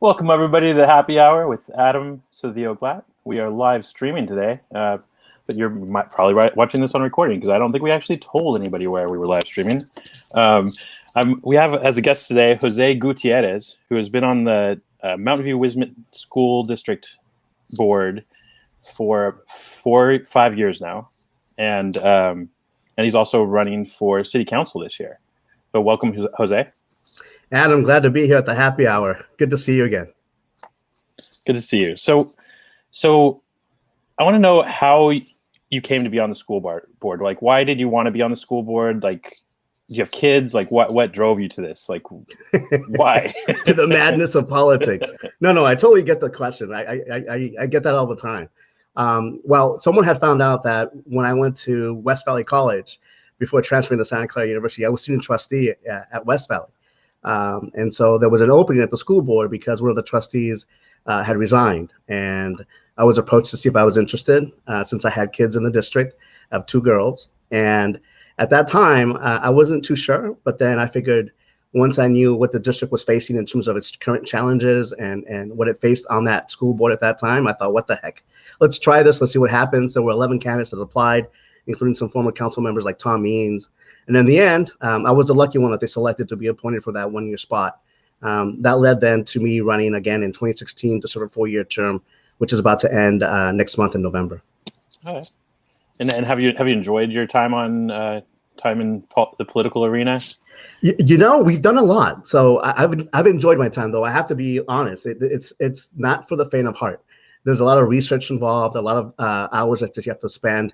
Welcome, everybody, to the happy hour with Adam Cedillo Glatt. We are live streaming today, but you're probably watching this on recording because I don't think we actually told anybody where we were live streaming. We have as a guest today José Gutiérrez, who has been on the Mountain View Wismet School District Board for 5 years now, and he's also running for City Council this year. So welcome, José. Adam, glad to be here at the happy hour. Good to see you again. Good to see you. So I want to know how you came to be on the school board. Like, why did you want to be on the school board? Like, do you have kids? Like, what drove you to this? Like, why? To the madness of politics. No, I totally get the question. I get that all the time. Well, someone had found out that when I went to West Valley College before transferring to Santa Clara University, I was student trustee at West Valley. And so there was an opening at the school board because one of the trustees had resigned. And I was approached to see if I was interested since I had kids in the district. I have two girls. And at that time, I wasn't too sure. But then I figured once I knew what the district was facing in terms of its current challenges and what it faced on that school board at that time, I thought, what the heck? Let's try this. Let's see what happens. There were 11 candidates that applied, including some former council members like Tom Means. And in the end, I was the lucky one that they selected to be appointed for that one-year spot. That led then to me running again in 2016 to serve a 4-year term, which is about to end next month in November. All right. And have you enjoyed your time in the political arena? We've done a lot. So I've enjoyed my time, though. I have to be honest. It's not for the faint of heart. There's a lot of research involved, a lot of hours that you have to spend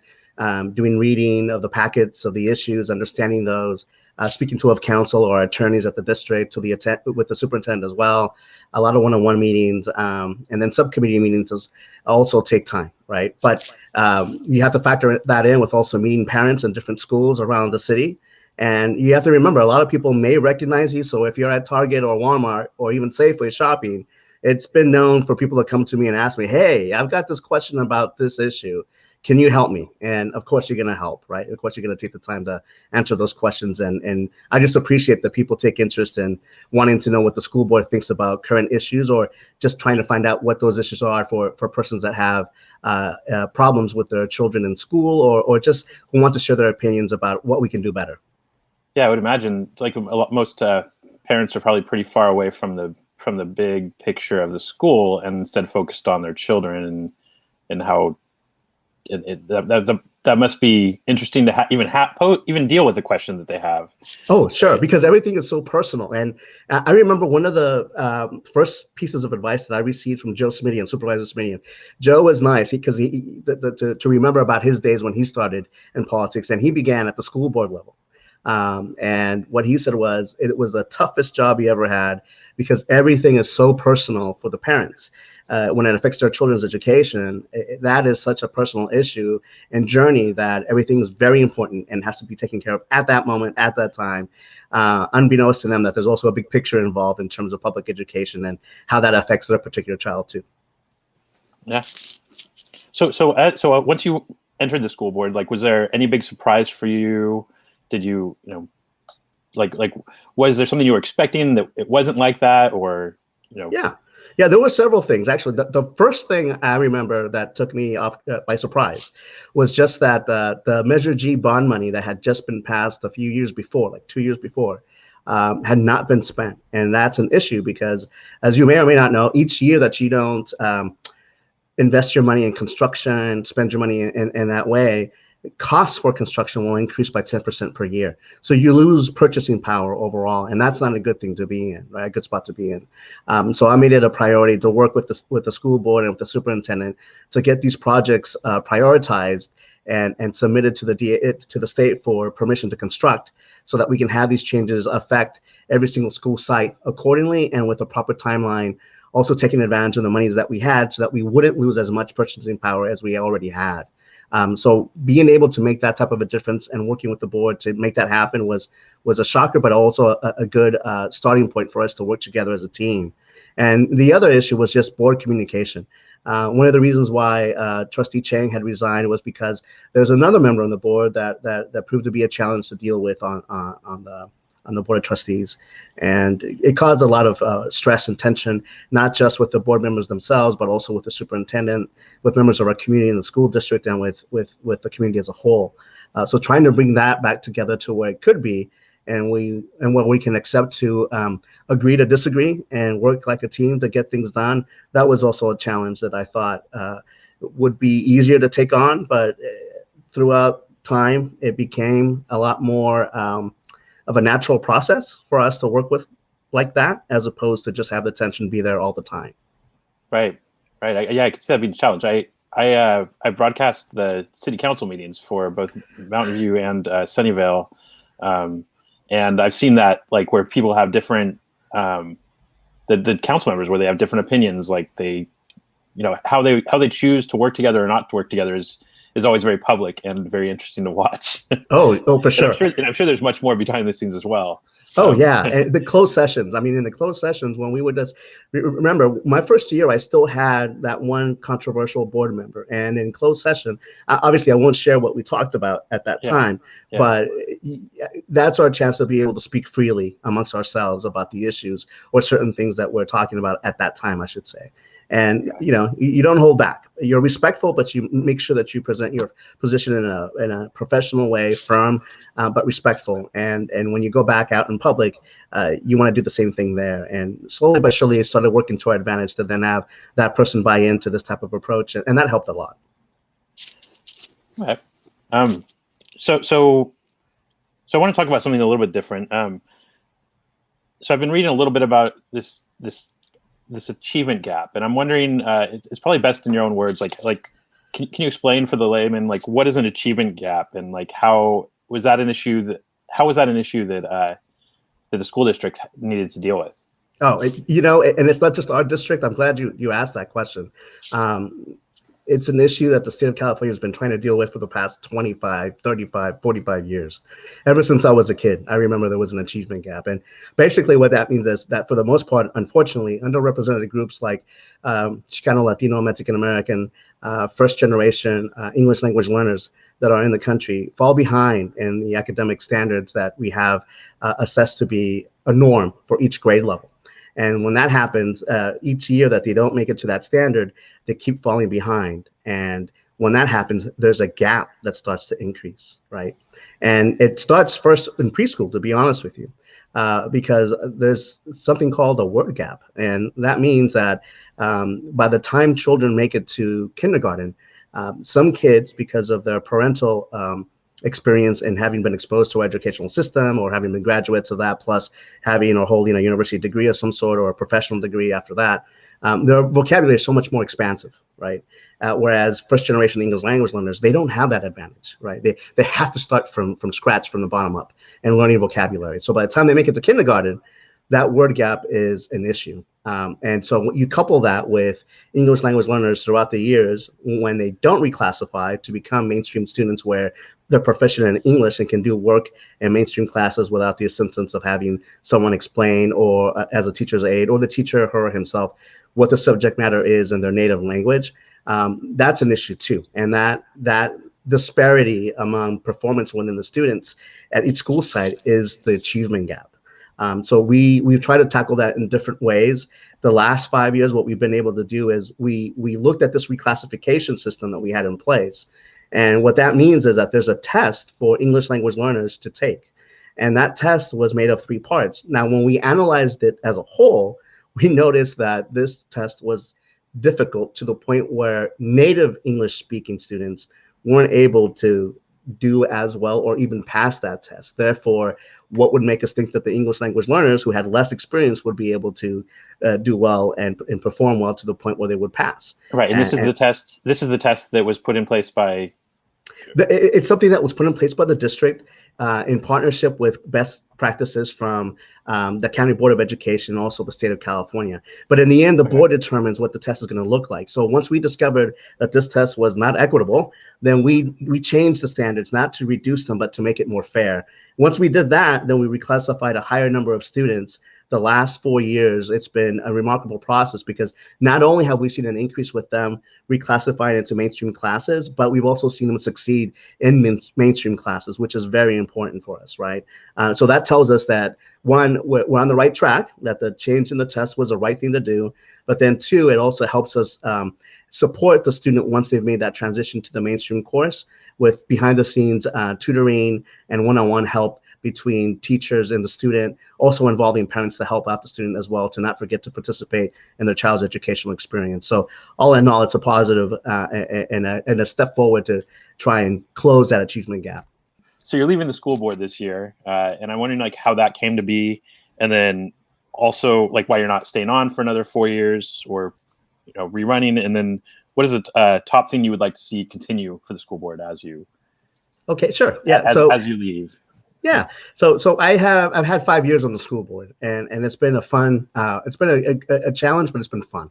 doing reading of the packets of the issues, understanding those, speaking to council or attorneys at the district, with the superintendent as well. A lot of one-on-one meetings, and then subcommittee meetings also take time, right? But you have to factor that in with also meeting parents in different schools around the city. And you have to remember, a lot of people may recognize you. So if you're at Target or Walmart or even Safeway shopping, it's been known for people to come to me and ask me, hey, I've got this question about this issue. Can you help me? And of course, you're going to help, right? Of course, you're going to take the time to answer those questions. And I just appreciate that people take interest in wanting to know what the school board thinks about current issues, or just trying to find out what those issues are for persons that have problems with their children in school, or just who want to share their opinions about what we can do better. Yeah, I would imagine like most parents are probably pretty far away from the big picture of the school and instead focused on their children and how that must be interesting to even deal with the question that they have. Oh, sure, because everything is so personal. And I remember one of the first pieces of advice that I received from Joe Smitty, Supervisor Smitty. Joe was nice because to remember about his days when he started in politics, and he began at the school board level. And what he said was it was the toughest job he ever had because everything is so personal for the parents. When it affects their children's education, that is such a personal issue and journey that everything is very important and has to be taken care of at that moment, at that time, unbeknownst to them that there's also a big picture involved in terms of public education and how that affects their particular child too. Yeah. So once you entered the school board, like, was there any big surprise for you? Did you, like, was there something you were expecting that it wasn't like that, or, Yeah, there were several things. Actually, the first thing I remember that took me off by surprise was just that the Measure G bond money that had just been passed a few years before, like 2 years before, had not been spent. And that's an issue because, as you may or may not know, each year that you don't invest your money in construction, spend your money in that way, costs for construction will increase by 10% per year. So you lose purchasing power overall, and that's not a good thing to be in, right? A good spot to be in. So I made it a priority to work with the school board and with the superintendent to get these projects prioritized and submitted to the state for permission to construct, so that we can have these changes affect every single school site accordingly and with a proper timeline. Also taking advantage of the monies that we had, so that we wouldn't lose as much purchasing power as we already had. So being able to make that type of a difference and working with the board to make that happen was a shocker, but also a good starting point for us to work together as a team. And the other issue was just board communication. One of the reasons why Trustee Chang had resigned was because there's another member on the board that proved to be a challenge to deal with on on the board of trustees, and it caused a lot of stress and tension, not just with the board members themselves, but also with the superintendent, with members of our community in the school district, and with the community as a whole. So trying to bring that back together to where it could be, and what we can accept to agree to disagree and work like a team to get things done. That was also a challenge that I thought would be easier to take on, but throughout time, it became a lot more of a natural process for us to work with like that, as opposed to just have the tension be there all the time. Right. I could see that being a challenge. I broadcast the city council meetings for both Mountain View and Sunnyvale, and I've seen that, like, where people have different the council members, where they have different opinions, like they, how they choose to work together or not to work together is always very public and very interesting to watch. Oh, for sure. I'm sure there's much more behind the scenes as well. Oh, yeah. And the closed sessions. I mean, in the closed sessions, when we would just remember my first year, I still had that one controversial board member. And in closed session, obviously, I won't share what we talked about at that time, but that's our chance to be able to speak freely amongst ourselves about the issues or certain things that we're talking about at that time, I should say. And, you don't hold back. You're respectful, but you make sure that you present your position in a professional way, firm, but respectful. And when you go back out in public, you want to do the same thing there. And slowly but surely, it started working to our advantage to then have that person buy into this type of approach. And that helped a lot. Okay. So I want to talk about something a little bit different. So I've been reading a little bit about this achievement gap, and I'm wondering, it's probably best in your own words, like can you explain for the layman, like, what is an achievement gap, and like how was that an issue that the school district needed to deal with? Oh, and it's not just our district. I'm glad you asked that question. It's an issue that the state of California has been trying to deal with for the past 25, 35, 45 years. Ever since I was a kid, I remember there was an achievement gap. And basically what that means is that for the most part, unfortunately, underrepresented groups like Chicano, Latino, Mexican American, first generation English language learners that are in the country fall behind in the academic standards that we have assessed to be a norm for each grade level. And when that happens, each year that they don't make it to that standard, they keep falling behind. And when that happens, there's a gap that starts to increase, right? And it starts first in preschool, to be honest with you, because there's something called a word gap. And that means that by the time children make it to kindergarten, some kids, because of their parental experience and having been exposed to our educational system, or having been graduates of that, plus having or holding a university degree of some sort or a professional degree after that, their vocabulary is so much more expansive, right? Whereas first generation English language learners, they don't have that advantage, right? They have to start from scratch, from the bottom up, and learning vocabulary. So by the time they make it to kindergarten, that word gap is an issue. And so you couple that with English language learners throughout the years, when they don't reclassify to become mainstream students where they're proficient in English and can do work in mainstream classes without the assistance of having someone explain, or as a teacher's aide, or the teacher, her or himself, what the subject matter is in their native language, that's an issue too. And that disparity among performance within the students at each school site is the achievement gap. So we've tried to tackle that in different ways. The last 5 years, what we've been able to do is we looked at this reclassification system that we had in place. And what that means is that there's a test for English language learners to take. And that test was made of 3 parts. Now, when we analyzed it as a whole, we noticed that this test was difficult to the point where native English speaking students weren't able to do as well or even pass that test. Therefore, what would make us think that the English language learners who had less experience would be able to do well and perform well to the point where they would pass. Right, and this is the test. This is the test that was put in place by. It's something that was put in place by the district in partnership with best practices from the County Board of Education, and also the state of California. But in the end, the board determines what the test is going to look like. So once we discovered that this test was not equitable, then we changed the standards, not to reduce them, but to make it more fair. Once we did that, then we reclassified a higher number of students. The last 4 years, it's been a remarkable process, because not only have we seen an increase with them reclassified into mainstream classes, but we've also seen them succeed in mainstream classes, which is very important for us, right? So that tells us that, one, we're on the right track, that the change in the test was the right thing to do. But then two, it also helps us support the student once they've made that transition to the mainstream course, with behind the scenes tutoring and one-on-one help between teachers and the student, also involving parents to help out the student as well, to not forget to participate in their child's educational experience. So all in all, it's a positive and a step forward to try and close that achievement gap. So you're leaving the school board this year, and I'm wondering like how that came to be, and then also like why you're not staying on for another 4 years, or rerunning, and then what is the top thing you would like to see continue for the school board as you? Okay, sure. Yeah. As you leave. Yeah. So I've had 5 years on the school board, and it's been a fun, it's been a challenge, but it's been fun.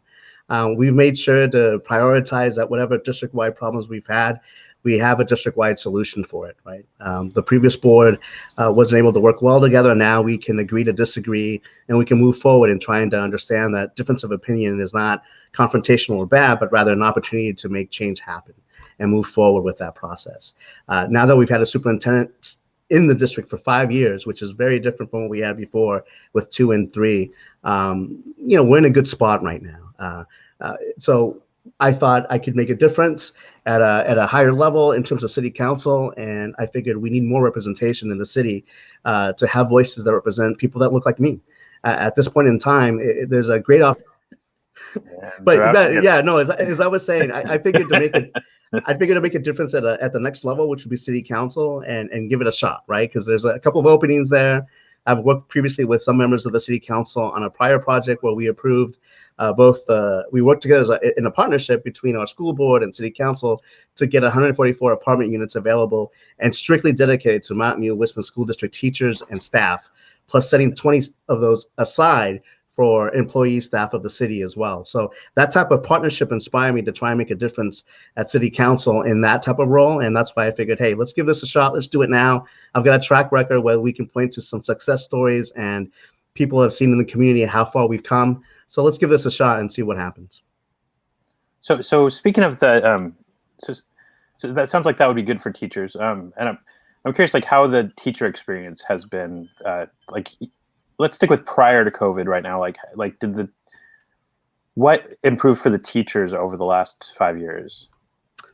We've made sure to prioritize that whatever district-wide problems we've had, we have a district-wide solution for it, right? The previous board wasn't able to work well together. Now we can agree to disagree, and we can move forward in trying to understand that difference of opinion is not confrontational or bad, but rather an opportunity to make change happen and move forward with that process. Now that we've had a superintendent in the district for 5 years, which is very different from what we had before with 2 and 3, we're in a good spot right now. So I thought I could make a difference at a higher level in terms of city council, and I figured we need more representation in the city to have voices that represent people that look like me. At this point in time, there's a great opportunity. As I was saying, I figured to make it. I figured to make a difference at the next level, which would be city council, and give it a shot, right? Because there's a couple of openings there. I've worked previously with some members of the city council on a prior project where we approved we worked together in a partnership between our school board and city council to get 144 apartment units available and strictly dedicated to Mountain View Wisconsin School District teachers and staff, plus setting 20 of those aside for employee staff of the city as well. So that type of partnership inspired me to try and make a difference at city council in that type of role. And that's why I figured, hey, let's give this a shot. Let's do it now. I've got a track record where we can point to some success stories and people have seen in the community how far we've come. So let's give this a shot and see what happens. So speaking of the, so that sounds like that would be good for teachers. And I'm curious, like how the teacher experience has been, let's stick with prior to COVID right now. What improved for the teachers over the last 5 years?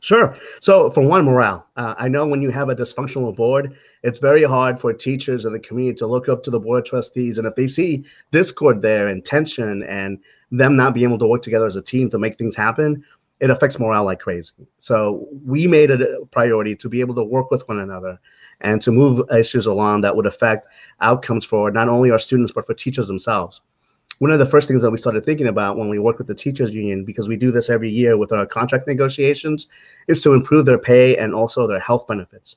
Sure. So for one, morale. I know when you have a dysfunctional board, it's very hard for teachers in the community to look up to the board of trustees. And if they see discord there and tension and them not being able to work together as a team to make things happen, it affects morale like crazy. So we made it a priority to be able to work with one another and to move issues along that would affect outcomes for not only our students, but for teachers themselves. One of the first things that we started thinking about when we work with the teachers union, because we do this every year with our contract negotiations, is to improve their pay and also their health benefits.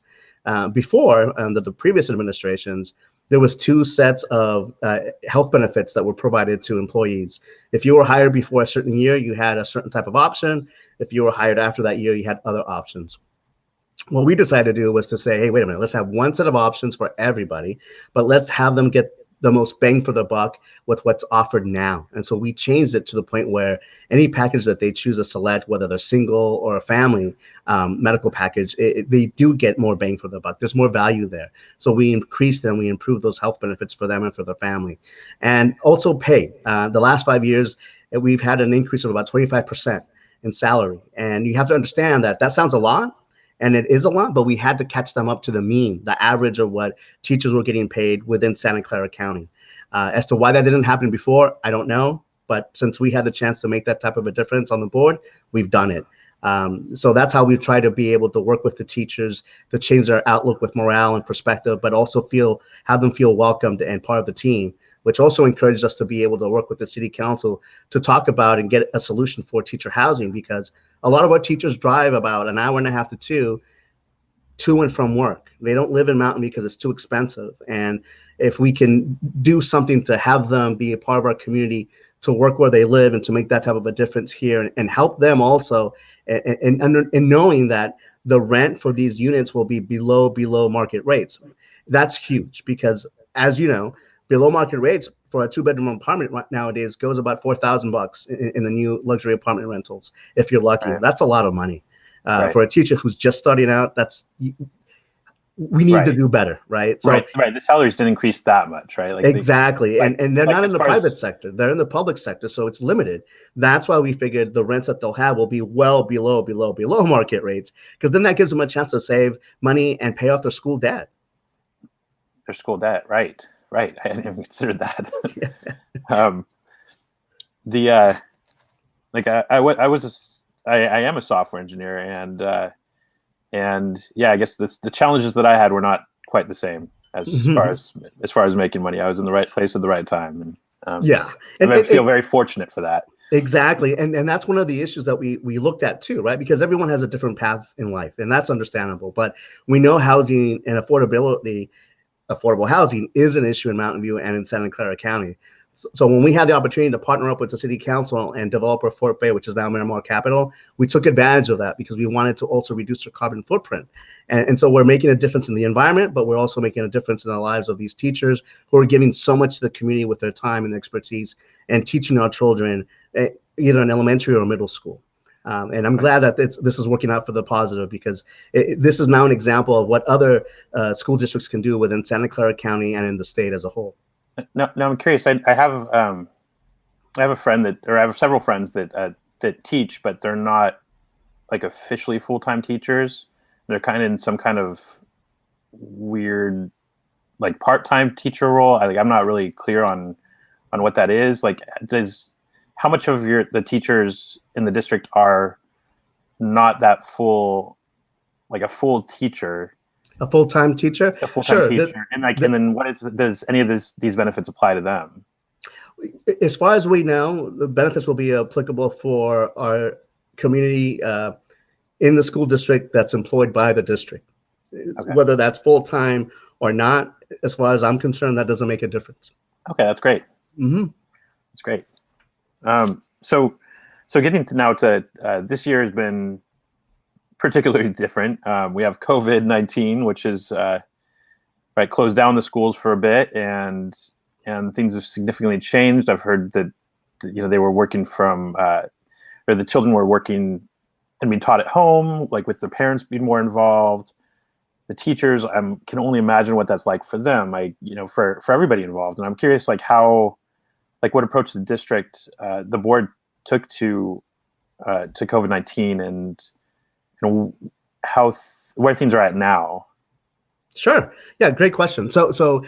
Before, under the previous administrations, there was 2 sets of health benefits that were provided to employees. If you were hired before a certain year, you had a certain type of option. If you were hired after that year, you had other options. What we decided to do was to say, hey, wait a minute, let's have one set of options for everybody, but let's have them get the most bang for the buck with what's offered now. And so we changed it to the point where any package that they choose to select, whether they're single or a family medical package, they do get more bang for the buck. There's more value there. So we increased and we improved those health benefits for them and for their family. And also pay. The last 5 years, we've had an increase of about 25% in salary. And you have to understand that that sounds a lot. And it is a lot, but we had to catch them up to the mean, the average of what teachers were getting paid within Santa Clara County. As to why that didn't happen before, I don't know. But since we had the chance to make that type of a difference on the board, we've done it. So that's how we've tried to be able to work with the teachers to change their outlook with morale and perspective, but also have them feel welcomed and part of the team, which also encouraged us to be able to work with the city council to talk about and get a solution for teacher housing, because a lot of our teachers drive about an hour and a half to 2 to and from work. They don't live in Mountain because it's too expensive. And if we can do something to have them be a part of our community, to work where they live and to make that type of a difference here, and help them also, and knowing that the rent for these units will be below market rates. That's huge because, as you know, below market rates for a 2-bedroom apartment nowadays goes about $4,000 in the new luxury apartment rentals. If you're lucky, Right. that's a lot of money Right. for a teacher who's just starting out. We need to Right. do better, right? So Right. The salaries didn't increase that much, right? Like exactly, and they're like not in as the far private as sector; they're in the public sector, so it's limited. That's why we figured the rents that they'll have will be well below market rates, because then that gives them a chance to save money and pay off their school debt. their school debt, right? Right. I hadn't even considered that. um, the like I was I am a software engineer, and yeah, I guess the challenges that I had were not quite the same as far as making money. I was in the right place at the right time, and Yeah, I feel very fortunate for that. exactly, and that's one of the issues that we looked at too, right? Because everyone has a different path in life, and that's understandable. But we know housing and affordable housing is an issue in Mountain View and in Santa Clara County. So when we had the opportunity to partner up with the city council and developer Fort Bay, which is now Miramar Capital, we took advantage of that because we wanted to also reduce our carbon footprint. And so we're making a difference in the environment, but we're also making a difference in the lives of these teachers who are giving so much to the community with their time and expertise and teaching our children either in elementary or middle school. And I'm glad that this is working out for the positive, because this is now an example of what other school districts can do within Santa Clara County and in the state as a whole. Now I'm curious. I have a friend or I have several friends that teach, but they're not like officially full-time teachers. They're kind of in some kind of weird like part-time teacher role. I'm not really clear on what that is. Like, how much of the teachers in the district are not that full, like a full teacher? A full-time teacher? A full-time Sure. teacher, and then does any of these benefits apply to them? As far as we know, the benefits will be applicable for our community in the school district that's employed by the district. Okay. Whether that's full-time or not, as far as I'm concerned, that doesn't make a difference. Okay, that's great. Mm-hmm. That's great. So getting to this year has been particularly different. We have COVID-19, which is closed down the schools for a bit, and things have significantly changed. I've heard that they were working from, or the children were working and being taught at home, like with the parents being more involved. The teachers, I can only imagine what that's like for them. For everybody involved, and I'm curious, what approach the district, the board took to COVID-19, and where things are at now. Sure. Yeah, great question. So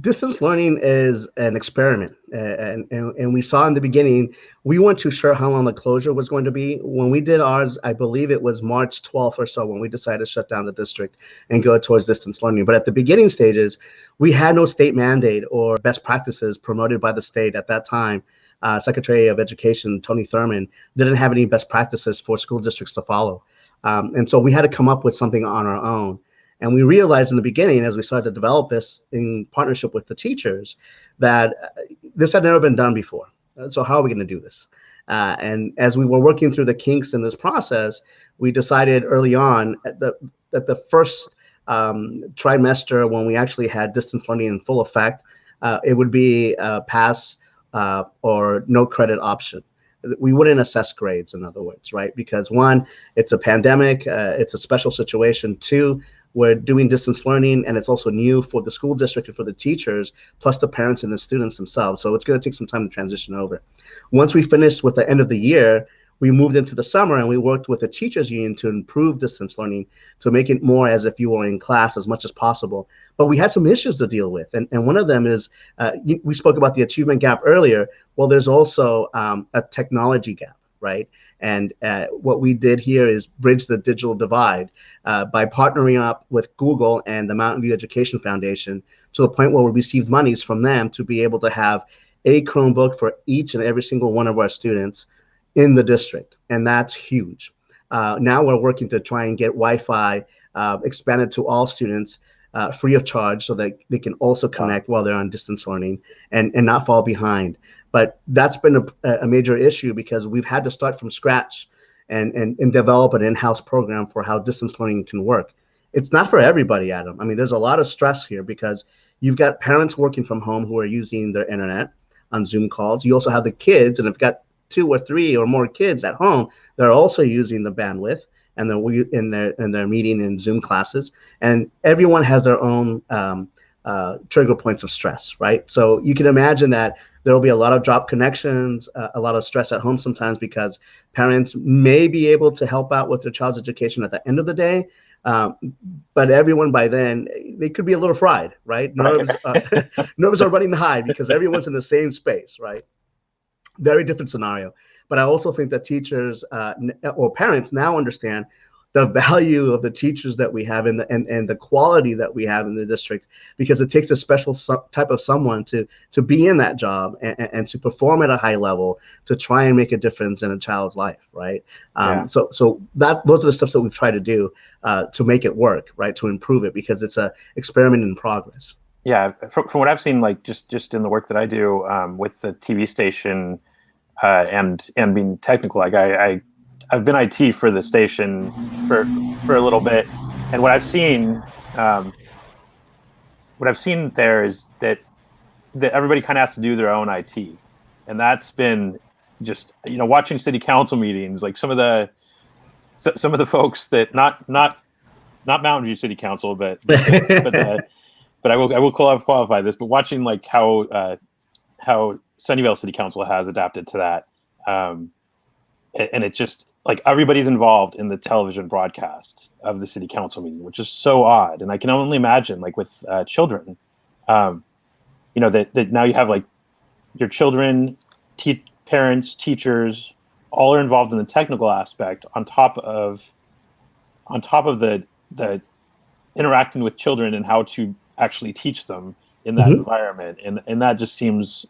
distance learning is an experiment, and we saw in the beginning, we weren't too sure how long the closure was going to be. When we did ours, I believe it was March 12th or so when we decided to shut down the district and go towards distance learning. But at the beginning stages, we had no state mandate or best practices promoted by the state at that time. Secretary of Education, Tony Thurman, didn't have any best practices for school districts to follow. And so we had to come up with something on our own. And we realized in the beginning, as we started to develop this in partnership with the teachers, that this had never been done before. So how are we going to do this? And as we were working through the kinks in this process, we decided early on that the first trimester, when we actually had distance learning in full effect, it would be a pass or no credit option. We wouldn't assess grades, in other words, right? Because one, it's a pandemic, it's a special situation. Two, we're doing distance learning, and it's also new for the school district and for the teachers, plus the parents and the students themselves. So it's going to take some time to transition over. Once we finished with the end of the year, we moved into the summer, and we worked with the teachers union to improve distance learning, to make it more as if you were in class as much as possible. But we had some issues to deal with. And one of them is, we spoke about the achievement gap earlier. Well, there's also a technology gap, right? And what we did here is bridge the digital divide by partnering up with Google and the Mountain View Education Foundation, to the point where we received monies from them to be able to have a Chromebook for each and every single one of our students in the district. And that's huge. Now we're working to try and get Wi-Fi expanded to all students. free of charge so that they can also connect while they're on distance learning and not fall behind. But that's been a major issue because we've had to start from scratch and develop an in-house program for how distance learning can work. It's not for everybody, Adam. I mean, there's a lot of stress here because you've got parents working from home who are using their internet on Zoom calls. You also have the kids, and if you've got 2 or 3 or more kids at home, they're also using the bandwidth and they're meeting in Zoom classes. And everyone has their own trigger points of stress, right? So you can imagine that there will be a lot of drop connections, a lot of stress at home sometimes because parents may be able to help out with their child's education at the end of the day. But everyone by then, they could be a little fried, right? Nerves are running high because everyone's in the same space, right? Very different scenario. But I also think that teachers or parents now understand the value of the teachers that we have and the quality that we have in the district, because it takes a special type of someone to be in that job and to perform at a high level to try and make a difference in a child's life, right? So those are the steps that we've tried to do to make it work, right? To improve it, because it's a experiment in progress. Yeah, from what I've seen, like just in the work that I do with the TV station and being technical, like I've been IT for the station for a little bit, and what I've seen there is that everybody kind of has to do their own IT, and that's been just, watching city council meetings, like some of the folks that not Mountain View City Council, but I will qualify this, but watching like how Sunnyvale City Council has adapted to that, and it just, like, everybody's involved in the television broadcast of the city council meeting, which is so odd. And I can only imagine, like, with children, that now you have, like, your children, parents, teachers, all are involved in the technical aspect on top of the interacting with children and how to actually teach them in that environment. And that just seems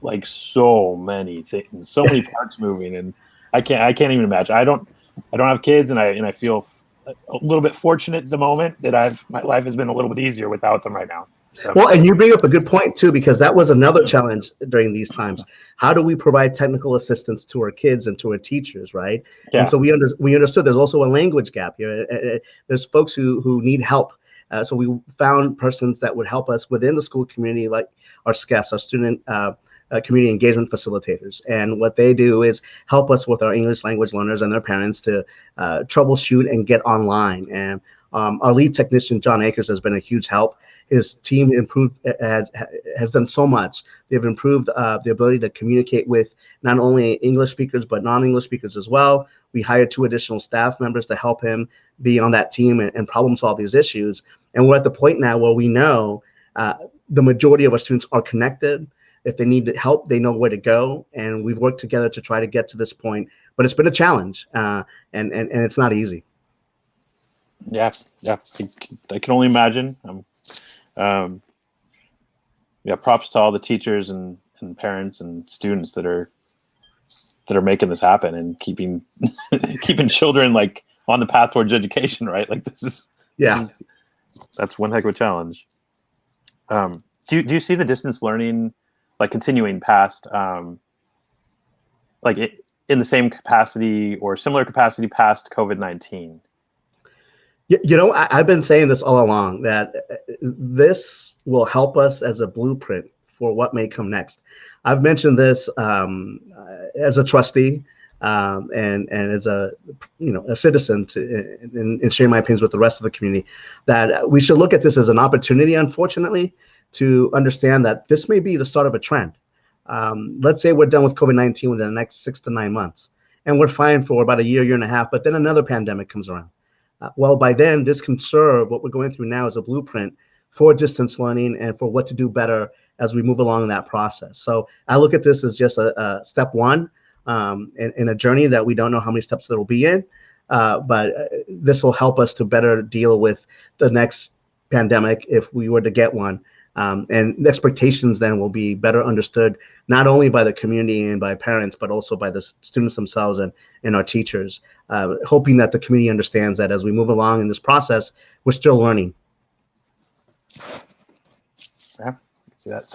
like so many things, so many parts moving, and I can't even imagine. I don't have kids, and I feel a little bit fortunate at the moment that my life has been a little bit easier without them right now. So. Well, and you bring up a good point too, because that was another challenge during these times. How do we provide technical assistance to our kids and to our teachers, right? Yeah. And so we understood there's also a language gap here. There's folks who need help. So we found persons that would help us within the school community, like our SCEFs, our student community engagement facilitators. And what they do is help us with our English language learners and their parents to troubleshoot and get online. And our lead technician, John Akers, has been a huge help. His team has done so much. They've improved the ability to communicate with not only English speakers, but non-English speakers as well. We hired 2 additional staff members to help him be on that team and problem solve these issues. And we're at the point now where we know the majority of our students are connected. If they need help, they know where to go, and we've worked together to try to get to this point. But it's been a challenge, and it's not easy. Yeah, I can only imagine. Props to all the teachers and parents and students that are making this happen and keeping children, like, on the path towards education, right? Like, that's one heck of a challenge. Do you see the distance learning, like, continuing past, in the same capacity or similar capacity past COVID-19? I've been saying this all along, that this will help us as a blueprint for what may come next. I've mentioned this as a trustee and as a citizen in sharing my opinions with the rest of the community, that we should look at this as an opportunity, unfortunately, to understand that this may be the start of a trend. Let's say we're done with COVID-19 within the next 6 to 9 months, and we're fine for about a year and a half, but then another pandemic comes around. Well, by then, this can serve what we're going through now as a blueprint for distance learning and for what to do better as we move along in that process. So I look at this as just a step one in a journey that we don't know how many steps there will be in, but this will help us to better deal with the next pandemic if we were to get one. And the expectations then will be better understood, not only by the community and by parents, but also by the students themselves and our teachers, hoping that the community understands that as we move along in this process, we're still learning. Yeah, see that.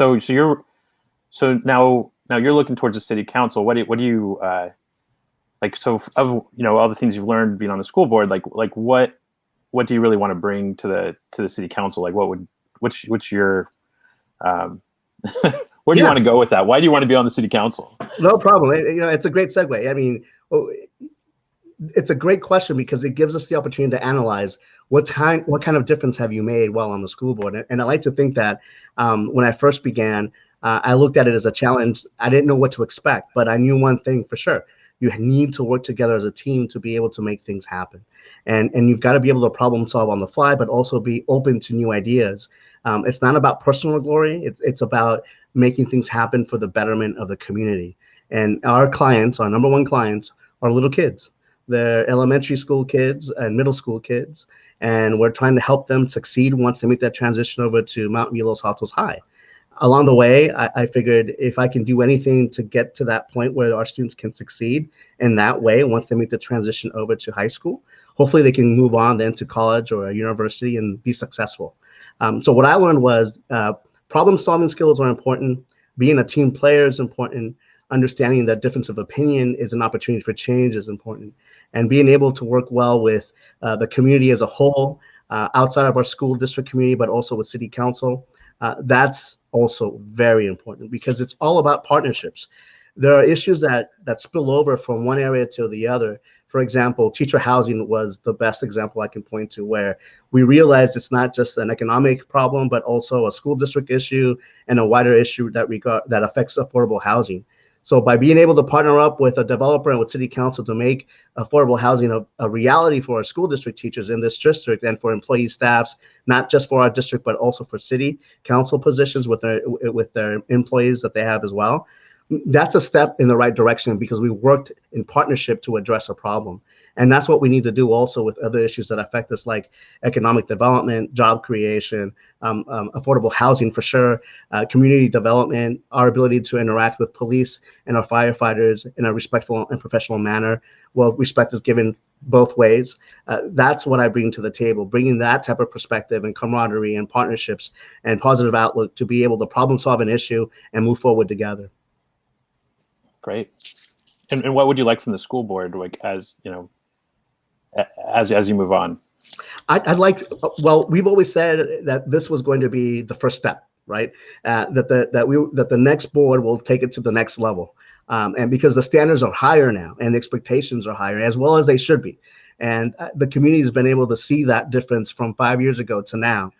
So now you're looking towards the city council. What do you like? So of all the things you've learned being on the school board, like what do you really want to bring to the city council? Like what's your where do you want to go with that? Why do you want to be on the city council? No problem. It's a great segue. I mean, it's a great question because it gives us the opportunity to analyze what kind of difference have you made while on the school board. And I like to think that when I first began, I looked at it as a challenge. I didn't know what to expect, but I knew one thing for sure. You need to work together as a team to be able to make things happen. And you've got to be able to problem solve on the fly, but also be open to new ideas. It's not about personal glory. It's about making things happen for the betterment of the community. And our clients, our number one clients, are little kids. They're elementary school kids and middle school kids. And we're trying to help them succeed once they make that transition over to Mount Los Altos High. Along the way, I figured if I can do anything to get to that point where our students can succeed in that way, once they make the transition over to high school, hopefully they can move on then to college or a university and be successful. So what I learned was problem-solving skills are important. Being a team player is important. Understanding that difference of opinion is an opportunity for change is important. And being able to work well with the community as a whole, outside of our school district community, but also with city council, that's also very important because it's all about partnerships. There are issues that spill over from one area to the other. For example, teacher housing was the best example I can point to, where we realized it's not just an economic problem, but also a school district issue and a wider issue that affects affordable housing. So by being able to partner up with a developer and with city council to make affordable housing a reality for our school district teachers in this district and for employee staffs, not just for our district, but also for city council positions with their employees that they have as well, that's a step in the right direction because we worked in partnership to address a problem. And that's what we need to do also with other issues that affect us, like economic development, job creation, affordable housing for sure, community development, our ability to interact with police and our firefighters in a respectful and professional manner. Well, respect is given both ways. That's what I bring to the table, bringing that type of perspective and camaraderie and partnerships and positive outlook to be able to problem solve an issue and move forward together. Great. And what would you like from the school board, like as you move on? I'd like. Well, we've always said that this was going to be the first step, right? That the next board will take it to the next level, and because the standards are higher now and the expectations are higher, as well as they should be, and the community has been able to see that difference from 5 years ago to now.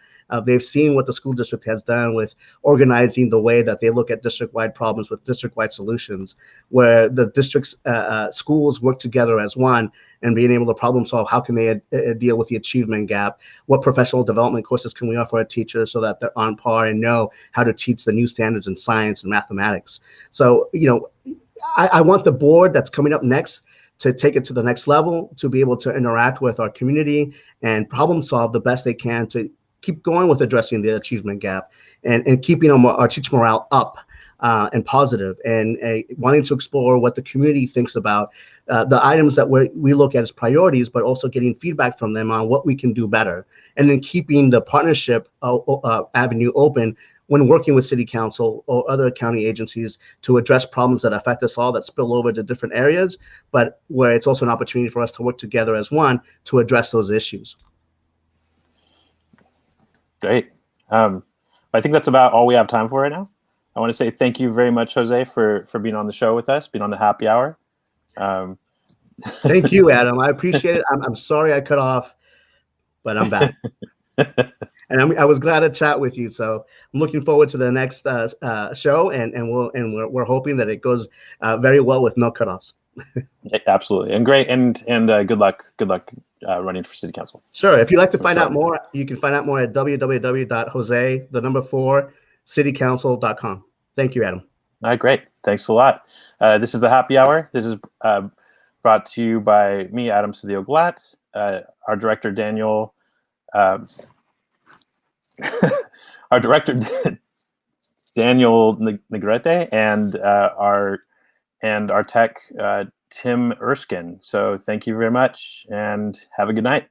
They've seen what the school district has done with organizing the way that they look at district-wide problems with district-wide solutions, where the district's schools work together as one and being able to problem solve how can they deal with the achievement gap, what professional development courses can we offer our teachers so that they're on par and know how to teach the new standards in science and mathematics. So, I want the board that's coming up next to take it to the next level, to be able to interact with our community and problem solve the best they can to keep going with addressing the achievement gap and keeping our teacher morale up and positive, and wanting to explore what the community thinks about the items that we look at as priorities, but also getting feedback from them on what we can do better. And then keeping the partnership avenue open when working with city council or other county agencies to address problems that affect us all, that spill over to different areas, but where it's also an opportunity for us to work together as one to address those issues. Great. I think that's about all we have time for right now. I want to say thank you very much, Jose, for being on the show with us, being on the happy hour. Thank you, Adam. I appreciate it. I'm sorry I cut off, but I'm back. And I was glad to chat with you. So I'm looking forward to the next show, and we're hoping that it goes very well with no cutoffs. Absolutely, and great, and good luck running for city council. Sure. If you'd like to find out more, you can find out more at www.jose4citycouncil.com. Thank you, Adam. All right, great. Thanks a lot. This is the happy hour. This is brought to you by me, Adam Cedillo-Glatt, our director Daniel, our director Daniel Negrete, and our tech Tim Erskine. So thank you very much, and have a good night.